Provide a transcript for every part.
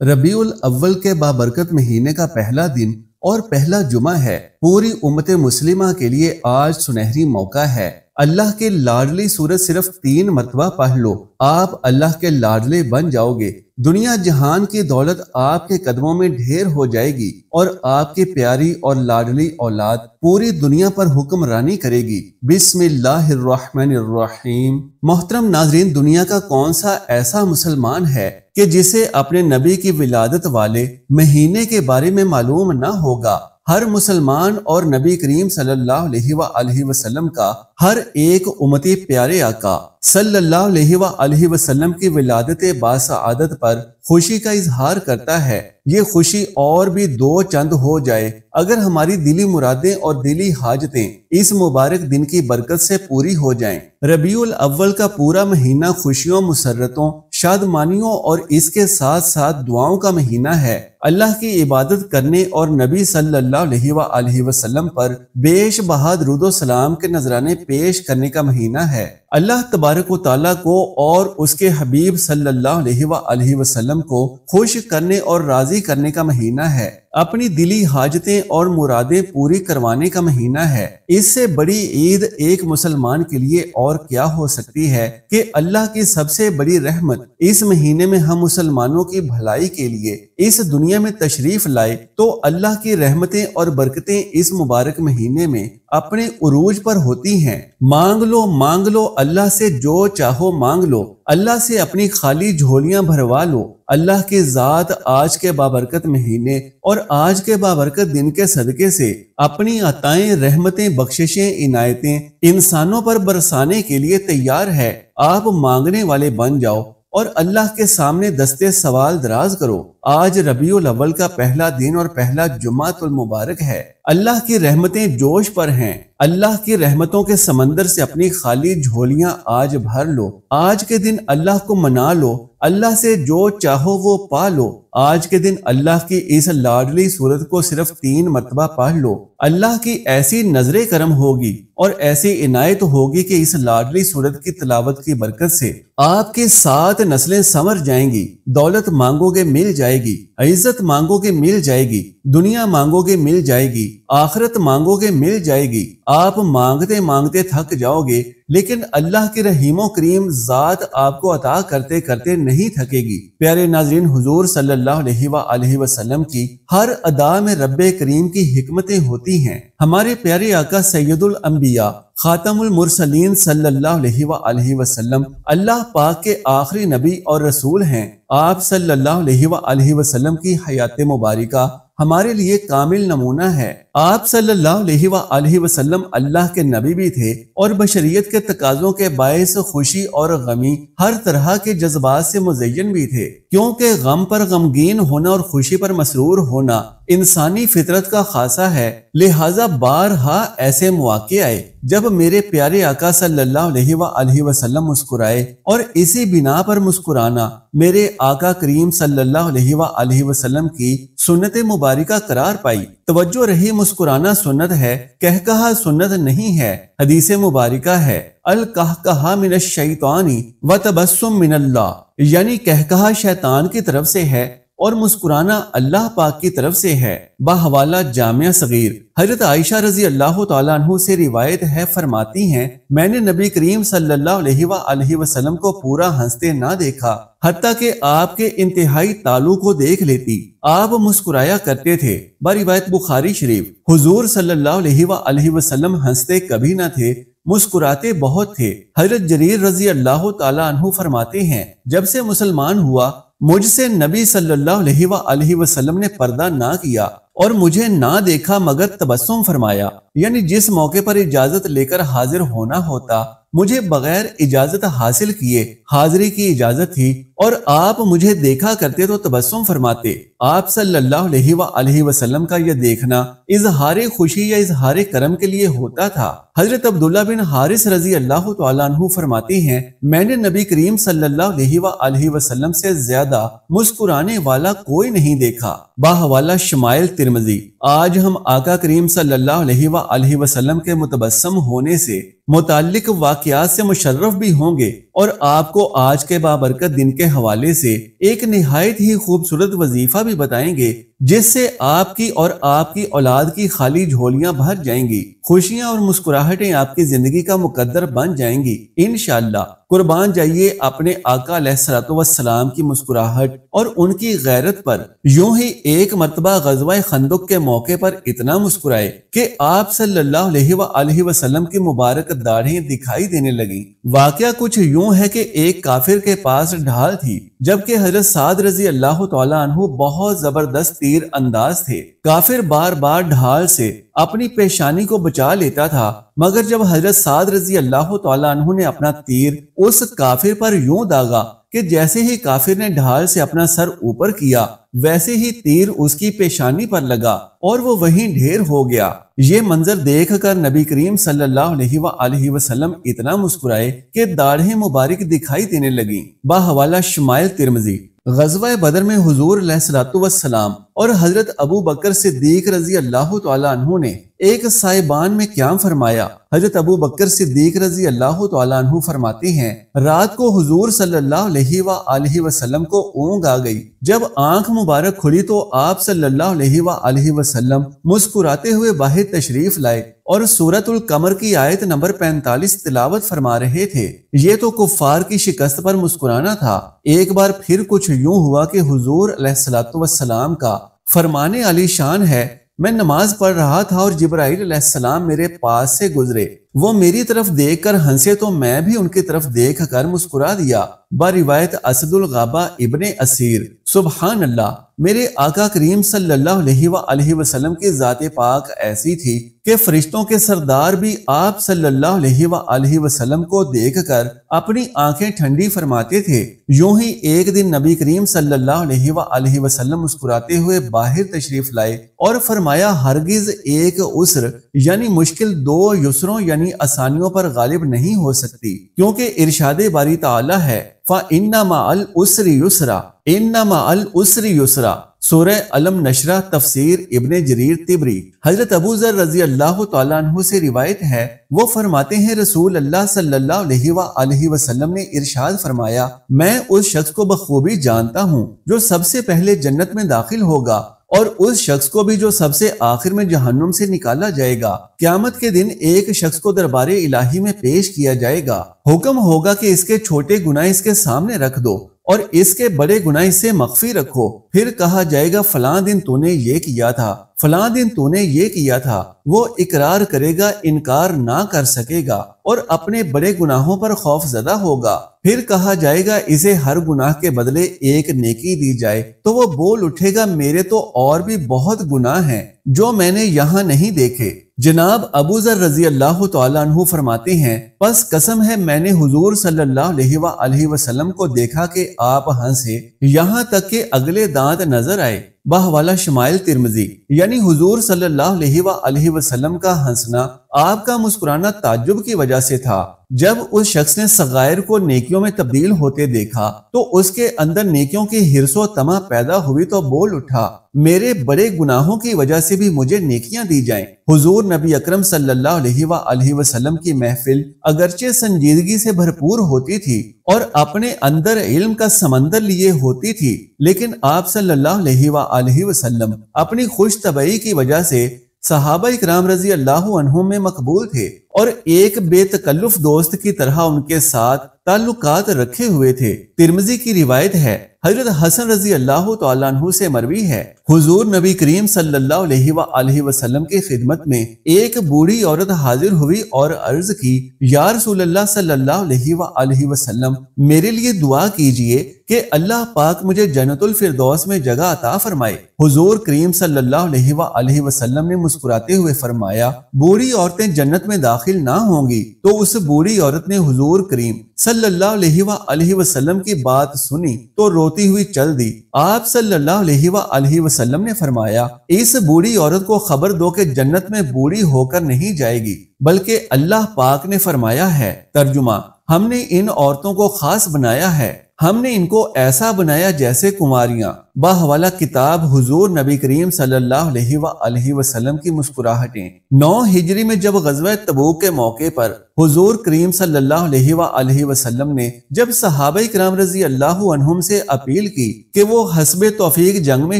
ربیع الاول کے بابرکت مہینے کا پہلا دن اور پہلا جمعہ ہے۔ پوری امت مسلمہ کے لیے آج سنہری موقع ہے۔ اللہ کی لاڈلی سورت صرف 3 مرتبہ پڑھ لو، آپ اللہ کے لاڈلے بن جاؤ گے۔ دنیا جہان کی دولت آپ کے قدموں میں ڈھیر ہو جائے گی اور آپ کی پیاری اور لاڈلی اولاد پوری دنیا پر حکمرانی کرے گی۔ بسم اللہ الرحمن الرحیم۔ محترم ناظرین، دنیا کا کون سا ایسا مسلمان ہے کہ جسے اپنے نبی کی ولادت والے مہینے کے بارے میں معلوم نہ ہوگا؟ ہر مسلمان اور نبی کریم صلی اللہ علیہ وآلہ وسلم کا ہر ایک امتی پیارے آقا صلی اللہ علیہ وآلہ وسلم کی ولادت باسعادت پر خوشی کا اظہار کرتا ہے۔ یہ خوشی اور بھی 2 چند ہو جائے اگر ہماری دلی مرادیں اور دلی حاجتیں اس مبارک دن کی برکت سے پوری ہو جائیں۔ ربیع الاول کا پورا مہینہ خوشیوں، مسرتوں، شادمانیوں اور اس کے ساتھ ساتھ دعاؤں کا مہینہ ہے۔ اللہ کی عبادت کرنے اور نبی صلی اللہ علیہ وآلہ وسلم پر بیش بہا درود و سلام کے نذرانے پیش کرنے کا مہینہ ہے۔ اللہ تبارک و تعالیٰ کو اور اس کے حبیب صلی اللہ علیہ وآلہ وسلم کو خوش کرنے اور راضی کرنے کا مہینہ ہے۔ اپنی دلی حاجتیں اور مرادیں پوری کروانے کا مہینہ ہے۔ اس سے بڑی عید ایک مسلمان کے لیے اور کیا ہو سکتی ہے کہ اللہ کی سب سے بڑی رحمت اس مہینے میں ہم مسلمانوں کی بھلائی کے لیے اس دنیا میں تشریف لائے، تو اللہ کی رحمتیں اور برکتیں اس مبارک مہینے میں اپنے عروج پر ہوتی ہیں۔ مانگ لو اللہ سے جو چاہو مانگ لو، اللہ سے اپنی خالی جھولیاں بھروا لو۔ اللہ کی ذات آج کے بابرکت مہینے اور آج کے بابرکت دن کے صدقے سے اپنی عطائیں، رحمتیں، بخششیں، عنایتیں انسانوں پر برسانے کے لیے تیار ہے۔ آپ مانگنے والے بن جاؤ اور اللہ کے سامنے دستے سوال دراز کرو۔ آج ربیع الاول کا پہلا دن اور پہلا جمعہ المبارک ہے۔ اللہ کی رحمتیں جوش پر ہیں۔ اللہ کی رحمتوں کے سمندر سے اپنی خالی جھولیاں آج بھر لو۔ آج کے دن اللہ کو منا لو، اللہ سے جو چاہو وہ پا لو۔ آج کے دن اللہ کی اس لاڈلی سورت کو صرف 3 مرتبہ پڑھ لو۔ اللہ کی ایسی نظر کرم ہوگی اور ایسی عنایت ہوگی کہ اس لاڈلی سورت کی تلاوت کی برکت سے آپ کی 7 نسلیں سنور جائیں گی۔ دولت مانگو گے مل جائے گی، عزت مانگو گے مل جائے گی، دنیا مانگو گے مل جائے گی، آخرت مانگو گے مل جائے گی۔ آپ مانگتے مانگتے تھک جاؤ گے، لیکن اللہ کی رحیم و کریم ذات آپ کو عطا کرتے کرتے نہیں تھکے گی۔ پیارے ناظرین، حضور صلی اللہ علیہ وآلہ وسلم کی ہر ادا میں رب کریم کی حکمتیں ہوتی ہیں۔ ہمارے پیارے آقا سید الانبیاء خاتم المرسلین صلی اللہ علیہ وآلہ وسلم اللہ پاک کے آخری نبی اور رسول ہیں۔ آپ صلی اللہ علیہ وآلہ وسلم کی حیات مبارکہ ہمارے لیے کامل نمونہ ہے۔ آپ صلی اللہ علیہ وآلہ وسلم اللہ کے نبی بھی تھے اور بشریت کے تقاضوں کے باعث خوشی اور غمی ہر طرح کے جذبات سے مزین بھی تھے، کیونکہ غم پر غمگین ہونا اور خوشی پر مسرور ہونا انسانی فطرت کا خاصہ ہے۔ لہٰذا بارہا ایسے مواقع آئے جب میرے پیارے آقا صلی اللہ علیہ وآلہ وسلم مسکرائے، اور اسی بنا پر مسکرانا میرے آقا کریم صلی اللہ علیہ وآلہ وسلم کی سنت مبارکہ قرار پائی۔ توجہ رہی، مسکرانا سنت ہے، کہکہا سنت نہیں ہے۔ حدیث مبارکہ ہے، القہقہا من الشیطان وتبسم من اللہ، یعنی کہکہا شیطان کی طرف سے ہے اور مسکرانا اللہ پاک کی طرف سے ہے۔ بحوالہ جامعہ صغیر حضرت عائشہ رضی اللہ تعالیٰ عنہ سے روایت ہے، فرماتی ہیں، میں نے نبی کریم صلی اللہ علیہ وآلہ وسلم کو پورا ہنستے نہ دیکھا، حتیٰ کہ آپ کے انتہائی تالو کو دیکھ لیتی۔ آپ مسکرایا کرتے تھے۔ بروایت بخاری شریف، حضور صلی اللہ علیہ وآلہ وسلم ہنستے کبھی نہ تھے، مسکراتے بہت تھے۔ حضرت جریر رضی اللہ تعالیٰ عنہ فرماتے ہیں، جب سے مسلمان ہوا مجھ سے نبی صلی اللہ علیہ وآلہ وسلم نے پردہ نہ کیا اور مجھے نہ دیکھا مگر تبسم فرمایا، یعنی جس موقع پر اجازت لے کر حاضر ہونا ہوتا مجھے بغیر اجازت حاصل کیے حاضری کی اجازت تھی، اور آپ مجھے دیکھا کرتے تو تبسم فرماتے۔ آپ صلی اللہ علیہ وآلہ وسلم کا یہ دیکھنا اظہار خوشی یا اظہار کرم کے لیے ہوتا تھا۔ حضرت عبداللہ بن حارث رضی اللہ تعالیٰ عنہ فرماتے ہیں، میں نے نبی کریم صلی اللہ علیہ وآلہ وسلم سے زیادہ مسکرانے والا کوئی نہیں دیکھا۔ باحوالہ شمائل ترمذی۔ آج ہم آقا کریم صلی اللہ علیہ وآلہ وسلم کے متبسم ہونے سے متعلق واقعات سے مشرف بھی ہوں گے، اور آپ کو آج کے بابرکت دن کے حوالے سے ایک نہایت ہی خوبصورت وظیفہ بھی بتائیں گے، جس سے آپ کی اور آپ کی اولاد کی خالی جھولیاں بھر جائیں گی، خوشیاں اور مسکراہٹیں آپ کی زندگی کا مقدر بن جائیں گی انشاءاللہ۔ قربان جائیے اپنے آقا علیہ الصلوۃ والسلام کی مسکراہٹ اور ان کی غیرت پر۔ یوں ہی ایک مرتبہ غزوہ خندق کے موقع پر اتنا مسکرائے کہ آپ صلی اللہ علیہ وآلہ وسلم کی مبارک داڑھیں دکھائی دینے لگیں۔ واقعہ کچھ یوں ہے کہ ایک کافر کے پاس ڈھال تھی، جبکہ حضرت سعد رضی اللہ تعالیٰ عنہ بہت زبردست تیر انداز تھے۔ کافر بار بار ڈھال سے اپنی پیشانی کو بچا لیتا تھا، مگر جب حضرت سعد رضی اللہ تعالیٰ عنہ نے اپنا تیر اس کافر پر یوں داغا کہ جیسے ہی کافر نے ڈھال سے اپنا سر اوپر کیا، ویسے ہی تیر اس کی پیشانی پر لگا اور وہ وہیں ڈھیر ہو گیا۔ یہ منظر دیکھ کر نبی کریم صلی اللہ علیہ وآلہ وسلم اتنا مسکرائے کہ داڑھیں مبارک دکھائی دینے لگیں۔ بحوالہ شمائل ترمذی۔ غزوہ بدر میں حضور علیہ الصلوۃ والسلام اور حضرت ابو بکر صدیق رضی اللہ تعالیٰ عنہ نے ایک سائبان میں قیام فرمایا۔ حضرت ابو بکر صدیق رضی اللہ تعالیٰ عنہ فرماتے ہیں، رات کو حضور صلی اللہ علیہ وآلہ وسلم کو اونگ آ گئی۔ جب آنکھ مبارک کھلی تو آپ صلی اللہ علیہ وآلہ وسلم مسکراتے ہوئے باہر تشریف لائے اور سورۃ القمر کی آیت نمبر 45 تلاوت فرما رہے تھے۔ یہ تو کفار کی شکست پر مسکرانا تھا۔ ایک بار پھر کچھ یوں ہوا کہ حضور علیہ الصلوۃ والسلام کا فرمان علی شان ہے، میں نماز پڑھ رہا تھا اور جبرائیل علیہ السلام میرے پاس سے گزرے، وہ میری طرف دیکھ کر ہنسے تو میں بھی ان کی طرف دیکھ کر مسکرا دیا۔ بروایت اسد الغابہ ابن اسیر۔ سبحان اللہ، میرے آقا کریم صلی اللہ علیہ وآلہ وسلم کی ذات پاک ایسی تھی کہ فرشتوں کے سردار بھی آپ صلی اللہ علیہ وآلہ وسلم کو دیکھ کر اپنی آنکھیں ٹھنڈی فرماتے تھے۔ یوں ہی ایک دن نبی کریم صلی اللہ علیہ وآلہ وسلم مسکراتے ہوئے باہر تشریف لائے اور فرمایا، ہرگز ایک عسر یعنی مشکل دو یسروں یعنی آسانیوں پر غالب نہیں ہو سکتی، کیونکہ ارشاد باری تعالی ہے، فَإِنَّ مَعَ الْعُسْرِ يُسْرًا إِنَّ مَعَ الْعُسْرِ يُسْرًا۔ سورہ علم نشرہ تفسیر ابن جریر طبری۔ حضرت ابو ذر رضی اللہ تعالیٰ عنہ سے روایت ہے، وہ فرماتے ہیں رسول اللہ صلی اللہ علیہ وآلہ وسلم نے ارشاد فرمایا، میں اس شخص کو بخوبی جانتا ہوں جو سب سے پہلے جنت میں داخل ہوگا اور اس شخص کو بھی جو سب سے آخر میں جہنم سے نکالا جائے گا۔ قیامت کے دن ایک شخص کو دربار الہی میں پیش کیا جائے گا، حکم ہوگا کہ اس کے چھوٹے گناہ اس کے سامنے رکھ دو اور اس کے بڑے گناہ اس سے مغفی رکھو۔ پھر کہا جائے گا، فلاں دن تو نے یہ کیا تھا، فلاں دن تو نے یہ کیا تھا۔ وہ اقرار کرے گا، انکار نہ کر سکے گا اور اپنے بڑے گناہوں پر خوف زدہ ہوگا۔ پھر کہا جائے گا، اسے ہر گناہ کے بدلے ایک نیکی دی جائے، تو وہ بول اٹھے گا، میرے تو اور بھی بہت گناہ ہیں جو میں نے یہاں نہیں دیکھے۔ جناب ابو ذر رضی اللہ تعالیٰ عنہ فرماتے ہیں، پس قسم ہے میں نے حضور صلی اللہ علیہ وآلہ وسلم کو دیکھا کہ آپ ہنسے یہاں تک کہ اگلے دانت نظر آئے۔ بحوالہ شمائل ترمذی۔ یعنی حضور صلی اللہ علیہ وآلہ وسلم کا ہنسنا آپ کا مسکرانا تعجب کی وجہ سے تھا۔ جب اس شخص نے صغائر کو نیکیوں میں تبدیل ہوتے دیکھا تو اس کے اندر نیکیوں کی حرص و طمع پیدا ہوئی تو بول اٹھا، میرے بڑے گناہوں کی وجہ سے بھی مجھے نیکیاں دی جائیں۔ حضور نبی اکرم صلی اللہ علیہ وآلہ وسلم کی محفل اگرچہ سنجیدگی سے بھرپور ہوتی تھی اور اپنے اندر علم کا سمندر لیے ہوتی تھی، لیکن آپ صلی اللہ علیہ وآلہ وسلم اپنی خوش طبعی کی وجہ سے صحابہ اکرام رضی اللہ عنہم میں مقبول تھے اور ایک بے تکلف دوست کی طرح ان کے ساتھ تعلقات رکھے ہوئے تھے۔ ترمذی کی روایت ہے، حضرت حسن رضی اللہ تعالیٰ عنہ سے مروی ہے، حضور نبی کریم صلی اللہ علیہ وآلہ وسلم کی خدمت میں ایک بوڑھی عورت حاضر ہوئی اور عرض کی، یا رسول اللہ صلی اللہ علیہ وآلہ وسلم، میرے لیے دعا کیجئے کہ اللہ پاک مجھے جنت الفردوس میں جگہ عطا فرمائے۔ حضور کریم صلی اللہ علیہ وآلہ وسلم نے مسکراتے ہوئے فرمایا، بوڑھی عورتیں جنت میں داخل نہ ہوں گی۔ تو اس بوڑھی عورت نے حضور کریم صلی اللہ علیہ وآلہ وسلم کی بات سنی تو روتی ہوئی چل دی۔ آپ صلی اللہ علیہ وآلہ وسلم نے فرمایا، اس بوڑھی عورت کو خبر دو کہ جنت میں بوڑھی ہو کر نہیں جائے گی، بلکہ اللہ پاک نے فرمایا ہے۔ ترجمہ، ہم نے ان عورتوں کو خاص بنایا ہے، ہم نے ان کو ایسا بنایا جیسے کنواریاں۔ بحوالہ کتاب حضور نبی کریم صلی اللہ علیہ وآلہ وسلم کی مسکراہٹیں۔ 9 ہجری میں جب غزوہ تبوک کے موقع پر حضور کریم صلی اللہ علیہ وآلہ وسلم نے جب صحابہ کرام رضی اللہ عنہم سے اپیل کی کہ وہ حسب توفیق جنگ میں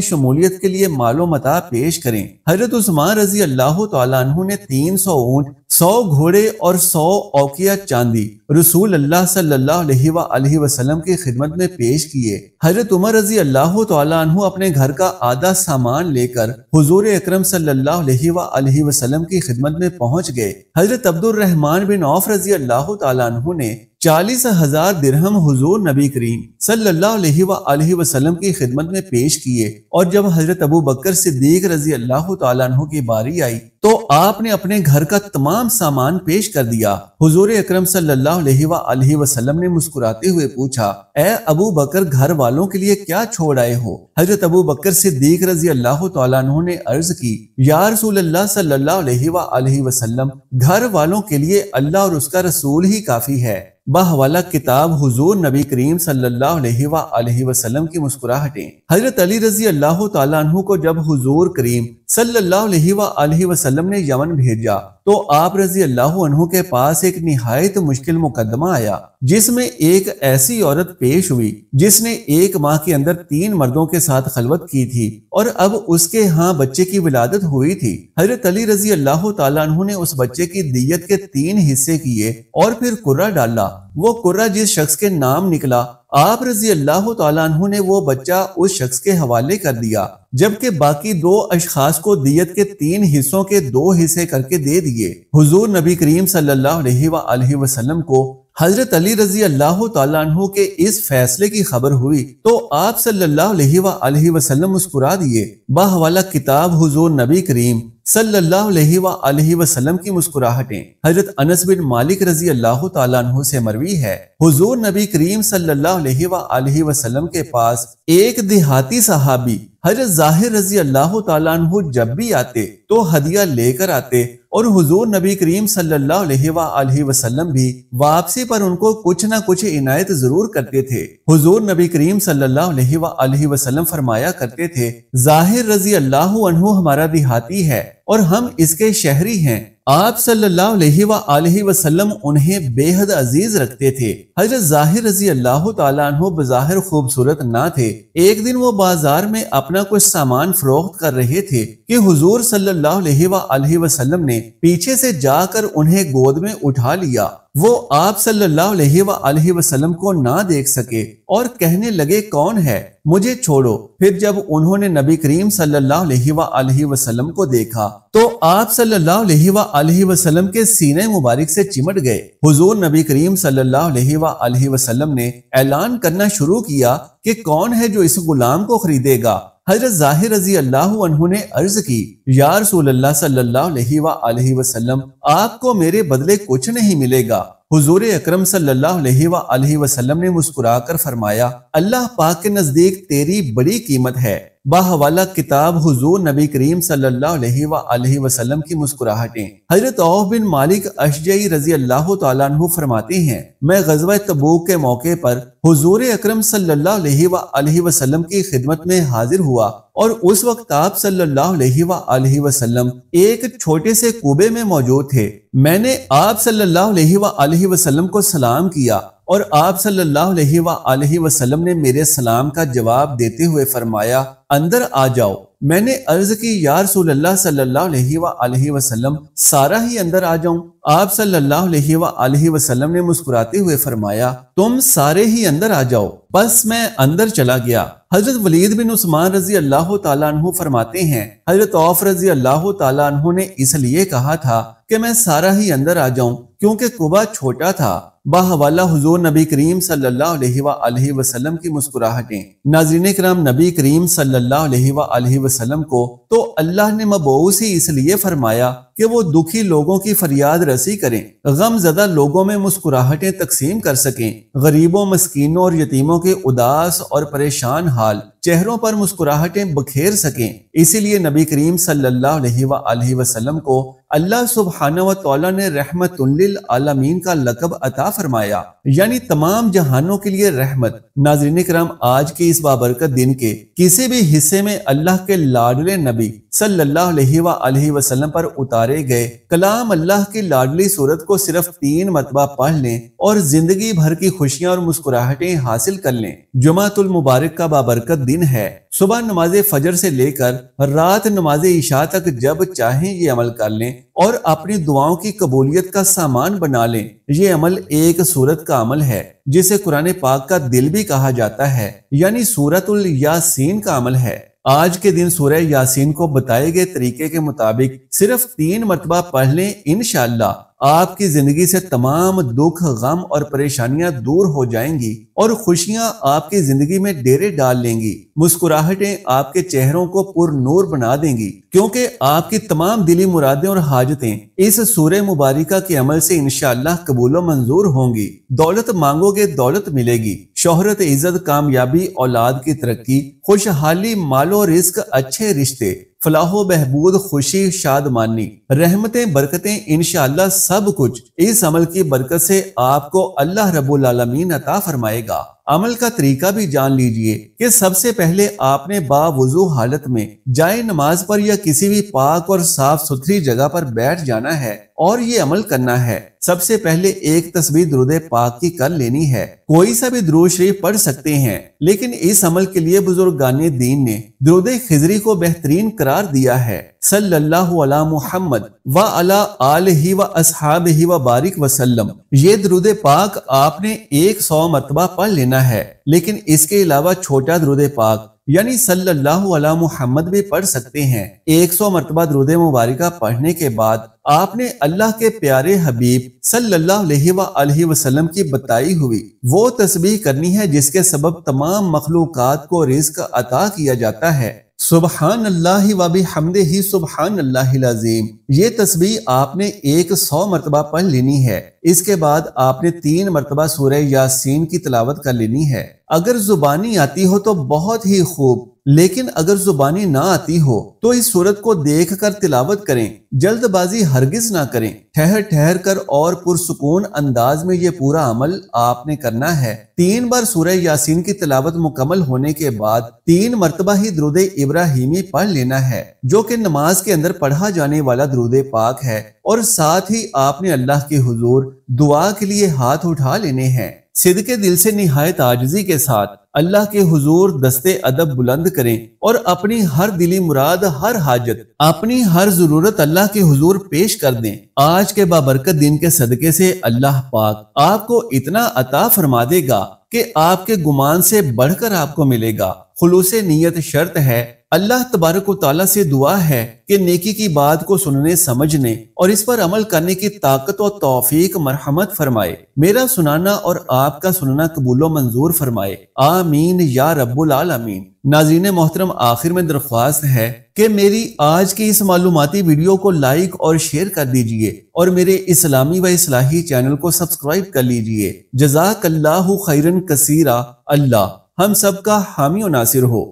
شمولیت کے لیے مال و متاع پیش کریں، حضرت عثمان رضی اللہ تعالیٰ عنہ نے 300 اونٹ، 100 گھوڑے اور 100 اوقیہ چاندی رسول اللہ صلی اللہ علیہ وآلہ وسلم کی خدمت میں پیش کیے۔ حضرت عمر رضی اللہ تعالیٰ عنہ اپنے گھر کا آدھا سامان لے کر حضور اکرم صلی اللہ علیہ وآلہ وسلم کی خدمت میں پہنچ گئے۔ حضرت عبد الرحمن بن عوف رضی اللہ تعالیٰ عنہ نے 40,000 درہم حضور نبی کریم صلی اللہ علیہ وآلہ وسلم کی خدمت میں پیش کیے، اور جب حضرت ابو بکر صدیق رضی اللہ تعالیٰ عنہ کی باری آئی تو آپ نے اپنے گھر کا تمام سامان پیش کر دیا۔ حضور اکرم صلی اللہ علیہ وآلہ وسلم نے مسکراتے ہوئے پوچھا، اے ابو بکر، گھر والوں کے لیے کیا چھوڑ آئے ہو؟ حضرت ابو بکر صدیق رضی اللہ تعالیٰ عنہ نے عرض کی، یا رسول اللہ صلی اللہ علیہ وآلہ وسلم، گھر والوں کے لیے اللہ اور اس کا رسول ہی کافی ہے۔ بحوالہ کتاب حضور نبی کریم صلی اللہ علیہ وآلہ وسلم کی مسکراہٹیں۔ حضرت علی رضی اللہ تعالیٰ عنہ کو جب حضور کریم صلی اللہ علیہ وآلہ وسلم نے یمن بھیجا تو آپ رضی اللہ عنہ کے پاس ایک نہایت مشکل مقدمہ آیا، جس میں ایک ایسی عورت پیش ہوئی جس نے 1 ماہ کے اندر 3 مردوں کے ساتھ خلوت کی تھی اور اب اس کے ہاں بچے کی ولادت ہوئی تھی۔ حضرت علی رضی اللہ تعالیٰ عنہ نے اس بچے کی دیت کے 3 حصے کیے اور پھر قرہ ڈالا۔ وہ قرہ جس شخص کے نام نکلا، آپ رضی اللہ تعالیٰ عنہ نے وہ بچہ اس شخص کے حوالے کر دیا، جبکہ باقی 2 اشخاص کو دیت کے 3 حصوں کے 2 حصے کر کے دے دیے۔ حضور نبی کریم صلی اللہ علیہ وآلہ وسلم کو حضرت علی رضی اللہ تعالیٰ عنہ کے اس فیصلے کی خبر ہوئی تو آپ صلی اللہ علیہ وآلہ وسلم مسکرا دیے۔ بحوالہ کتاب حضور نبی کریم صلی اللہ علیہ وآلہ وسلم کی مسکراہٹیں۔ حضرت انس بن مالک رضی اللہ تعالیٰ عنہ سے مروی ہے، حضور نبی کریم صلی اللہ علیہ وآلہ وسلم کے پاس ایک دیہاتی صحابی حضرت ظاہر رضی اللہ تعالیٰ عنہ جب بھی آتے تو ہدیہ لے کر آتے، اور حضور نبی کریم صلی اللہ علیہ وآلہ وسلم بھی واپسی پر ان کو کچھ نہ کچھ عنایت ضرور کرتے تھے۔ حضور نبی کریم صلی اللہ علیہ وآلہ وسلم فرمایا کرتے تھے، ظاہر رضی اللہ عنہ ہمارا دیہاتی ہے اور ہم اس کے شہری ہیں۔ آپ صلی اللہ علیہ وآلہ وسلم انہیں بے حد عزیز رکھتے تھے۔ حضرت ظاہر رضی اللہ تعالیٰ عنہ بظاہر خوبصورت نہ تھے۔ ایک دن وہ بازار میں اپنا کچھ سامان فروخت کر رہے تھے کہ حضور صلی اللہ علیہ وآلہ وسلم نے پیچھے سے جا کر انہیں گود میں اٹھا لیا۔ وہ آپ صلی اللہ علیہ وآلہ وسلم کو نہ دیکھ سکے اور کہنے لگے، کون ہے؟ مجھے چھوڑو۔ پھر جب انہوں نے نبی کریم صلی اللہ علیہ وآلہ وسلم کو دیکھا تو آپ صلی اللہ علیہ وآلہ وسلم کے سینے مبارک سے چمٹ گئے۔ حضور نبی کریم صلی اللہ علیہ وآلہ وسلم نے اعلان کرنا شروع کیا کہ کون ہے جو اس غلام کو خریدے گا؟ حضرت ظاہر رضی اللہ عنہ نے عرض کی، یا رسول اللہ صلی اللہ علیہ وآلہ وسلم، آپ کو میرے بدلے کچھ نہیں ملے گا۔ حضور اکرم صلی اللہ علیہ وآلہ وسلم نے مسکرا کر فرمایا، اللہ پاک کے نزدیک تیری بڑی قیمت ہے۔ بحوالہ کتاب حضور نبی کریم صلی اللہ علیہ وآلہ وسلم کی مسکراہٹیں۔ حضرت عوف بن مالک اشجعی رضی اللہ تعالیٰ عنہ فرماتے ہیں، میں غزوہ تبوک کے موقع پر حضور اکرم صلی اللہ علیہ وآلہ وسلم کی خدمت میں حاضر ہوا، اور اس وقت آپ صلی اللہ علیہ وآلہ وسلم ایک چھوٹے سے کوبے میں موجود تھے۔ میں نے آپ صلی اللہ علیہ وآلہ وسلم کو سلام کیا اور آپ صلی اللہ علیہ وآلہ وسلم نے میرے سلام کا جواب دیتے ہوئے فرمایا، اندر آ جاؤ۔ میں نے عرض کی، یا رسول اللہ صلی اللہ علیہ وآلہ وسلم، سارا ہی اندر آ جاؤں؟ آپ صلی اللہ علیہ وآلہ وسلم نے مسکراتے ہوئے فرمایا، تم سارے ہی اندر آ جاؤ۔ بس میں اندر چلا گیا۔ حضرت ولید بن عثمان رضی اللہ تعالیٰ عنہ فرماتے ہیں، حضرت عوف رضی اللہ تعالیٰ عنہ نے اس لیے کہا تھا کہ میں سارا ہی اندر آ جاؤں کیونکہ قبا چھوٹا تھا۔ بحوالہ حضور نبی کریم صلی اللہ علیہ وآلہ وسلم کی مسکراہٹیں۔ ناظرین کرام، نبی کریم صلی اللہ علیہ وآلہ وسلم کو تو اللہ نے مبعوث ہی اس لیے فرمایا کہ وہ دکھی لوگوں کی فریاد رسی کریں، غم زدہ لوگوں میں مسکراہٹیں تقسیم کر سکیں، غریبوں، مسکینوں اور یتیموں کے اداس اور پریشان حال چہروں پر مسکراہٹیں بکھیر سکیں۔ اسی لیے نبی کریم صلی اللہ علیہ وآلہ وسلم کو اللہ سبحانہ و تعالیٰ نے رحمت للعالمین کا لقب عطا فرمایا، یعنی تمام جہانوں کے لیے رحمت۔ ناظرین کرام، آج کے اس بابرکت دن کے کسی بھی حصے میں اللہ کے لاڈلے نبی صلی اللہ علیہ وآلہ وسلم پر اتارے گئے کلام اللہ کی لاڈلی سورت کو صرف 3 مرتبہ پڑھ لیں اور زندگی بھر کی خوشیاں اور مسکراہٹیں حاصل کر لیں۔ جمعۃ المبارک کا بابرکت دن ہے۔ صبح نماز فجر سے لے کر رات نماز عشاء تک جب چاہیں یہ عمل کر لیں اور اپنی دعاؤں کی قبولیت کا سامان بنا لیں۔ یہ عمل ایک سورت کا عمل ہے جسے قرآن پاک کا دل بھی کہا جاتا ہے، یعنی سورۃ الیاسین کا عمل ہے۔ آج کے دن سورہ یاسین کو بتائے گئے طریقے کے مطابق صرف 3 مرتبہ پڑھ لیں، انشاءاللہ آپ کی زندگی سے تمام دکھ، غم اور پریشانیاں دور ہو جائیں گی اور خوشیاں آپ کی زندگی میں ڈیرے ڈال لیں گی۔ مسکراہٹیں آپ کے چہروں کو پر نور بنا دیں گی، کیونکہ آپ کی تمام دلی مرادیں اور حاجتیں اس سورہ مبارکہ کے عمل سے انشاءاللہ قبول و منظور ہوں گی۔ دولت مانگو گے دولت ملے گی، شہرت، عزت، کامیابی، اولاد کی ترقی، خوشحالی، مال و رزق، اچھے رشتے، فلاح و بہبود، خوشی، شادمانی، رحمتیں، برکتیں، انشاءاللہ سب کچھ اس عمل کی برکت سے آپ کو اللہ رب العالمین عطا فرمائے گا۔ عمل کا طریقہ بھی جان لیجئے کہ سب سے پہلے آپ نے باوضو حالت میں جائے نماز پر یا کسی بھی پاک اور صاف ستھری جگہ پر بیٹھ جانا ہے اور یہ عمل کرنا ہے۔ سب سے پہلے ایک تسبیح درود پاک کی کر لینی ہے۔ کوئی سا بھی درود شریف پڑھ سکتے ہیں، لیکن اس عمل کے لیے بزرگان دین نے درود خضری کو بہترین قرار دیا ہے۔ صلی اللہ علی محمد وعلی آلہ واصحابہ وبارک وسلم۔ یہ درود پاک آپ نے 100 مرتبہ پڑھ لینا ہے، لیکن اس کے علاوہ چھوٹا درود پاک یعنی صلی اللہ علی محمد بھی پڑھ سکتے ہیں۔ 100 مرتبہ درود مبارکہ پڑھنے کے بعد آپ نے اللہ کے پیارے حبیب صلی اللہ علیہ وآلہ وسلم کی بتائی ہوئی وہ تسبیح کرنی ہے جس کے سبب تمام مخلوقات کو رزق عطا کیا جاتا ہے۔ سبحان اللہ و بحمدہ سبحان اللہ العظیم۔ یہ تسبیح آپ نے 100 مرتبہ پڑھ لینی ہے۔ اس کے بعد آپ نے 3 مرتبہ سورہ یاسین کی تلاوت کر لینی ہے۔ اگر زبانی آتی ہو تو بہت ہی خوب، لیکن اگر زبانی نہ آتی ہو تو اس سورت کو دیکھ کر تلاوت کریں، جلد بازی ہرگز نہ کریں۔ ٹھہر ٹھہر کر اور پرسکون انداز میں یہ پورا عمل آپ نے کرنا ہے۔ 3 بار سورہ یاسین کی تلاوت مکمل ہونے کے بعد 3 مرتبہ ہی درود ابراہیمی پڑھ لینا ہے، جو کہ نماز کے اندر پڑھا جانے والا درود پاک ہے، اور ساتھ ہی آپ نے اللہ کے حضور دعا کے لیے ہاتھ اٹھا لینے ہیں۔ صدقے دل سے نہایت عاجزی کے ساتھ اللہ کے حضور دستے ادب بلند کریں اور اپنی ہر دلی مراد، ہر حاجت، اپنی ہر ضرورت اللہ کے حضور پیش کر دیں۔ آج کے بابرکت دن کے صدقے سے اللہ پاک آپ کو اتنا عطا فرما دے گا کہ آپ کے گمان سے بڑھ کر آپ کو ملے گا۔ خلوص نیت شرط ہے۔ اللہ تبارک و تعالیٰ سے دعا ہے کہ نیکی کی بات کو سننے، سمجھنے اور اس پر عمل کرنے کی طاقت و توفیق مرحمت فرمائے۔ میرا سنانا اور آپ کا سننا قبول و منظور فرمائے، آمین یا رب العالمین۔ ناظرین محترم، آخر میں درخواست ہے کہ میری آج کی اس معلوماتی ویڈیو کو لائک اور شیئر کر دیجئے اور میرے اسلامی و اصلاحی چینل کو سبسکرائب کر لیجئے۔ جزاک اللہ خیرن کثیرا۔ اللہ ہم سب کا حامی و ناصر ہو۔